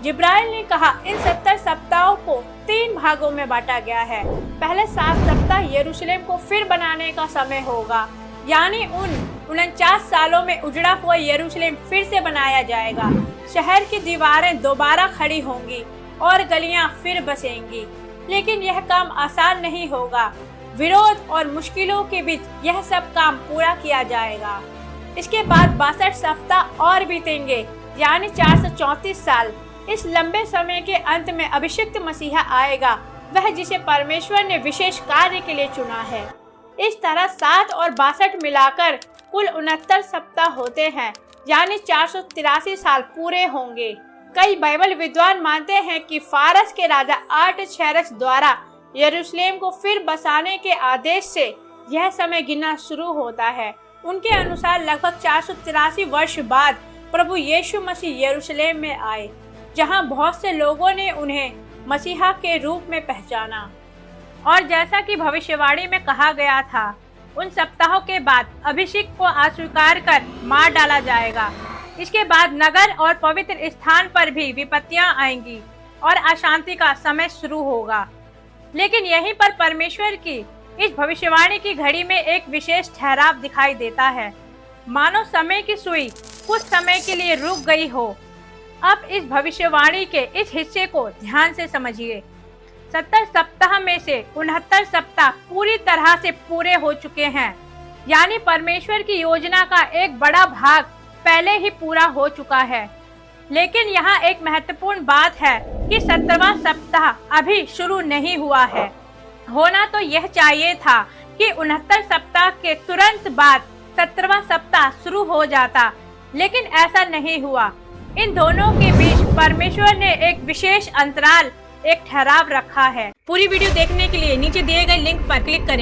जिब्राइल ने कहा, इन 70 सप्ताहों को 3 भागों में बांटा गया है। पहले 7 सप्ताह यरूशलेम को फिर बनाने का समय होगा, यानी उन 49 सालों में उजड़ा हुआ यरूशलेम फिर से बनाया जाएगा। शहर की दीवारें दोबारा खड़ी होंगी और गलियां फिर बसेंगी। लेकिन यह काम आसान नहीं होगा। विरोध और मुश्किलों के बीच यह सब काम पूरा किया जाएगा। इसके बाद 62 सप्ताह और बीतेंगे, यानी 434 साल। इस लंबे समय के अंत में अभिषिक्त मसीहा आएगा, वह जिसे परमेश्वर ने विशेष कार्य के लिए चुना है। इस तरह 7 और 62 मिलाकर कुल 69 सप्ताह होते हैं, यानी 483 साल पूरे होंगे। कई बाइबल विद्वान मानते हैं कि फारस के राजा आर्टशेरक्स द्वारा यरूशलेम को फिर बसाने के आदेश से यह समय गिनना शुरू होता है। उनके अनुसार लगभग 483 वर्ष बाद प्रभु यीशु मसीह यरूशलेम में आए, जहां बहुत से लोगों ने उन्हें मसीहा के रूप में पहचाना। और जैसा कि भविष्यवाणी में कहा गया था, उन सप्ताहों के बाद अभिषेक को अस्वीकार कर मार डाला जाएगा। इसके बाद नगर और पवित्र स्थान पर भी विपत्तियां आएंगी और अशांति का समय शुरू होगा। लेकिन यहीं पर परमेश्वर की इस भविष्यवाणी की घड़ी में एक विशेष ठहराव दिखाई देता है, मानो समय की सुई कुछ समय के लिए रुक गई हो। अब इस भविष्यवाणी के इस हिस्से को ध्यान से समझिए। 70 सप्ताह में से 69 सप्ताह पूरी तरह से पूरे हो चुके हैं, यानी परमेश्वर की योजना का एक बड़ा भाग पहले ही पूरा हो चुका है। लेकिन यहाँ एक महत्वपूर्ण बात है कि 17वां सप्ताह अभी शुरू नहीं हुआ है। होना तो यह चाहिए था कि 69 सप्ताह के तुरंत बाद 17वां सप्ताह शुरू हो जाता, लेकिन ऐसा नहीं हुआ। इन दोनों के बीच परमेश्वर ने एक विशेष अंतराल, एक ठहराव रखा है। पूरी वीडियो देखने के लिए नीचे दिए गए लिंक पर क्लिक करें।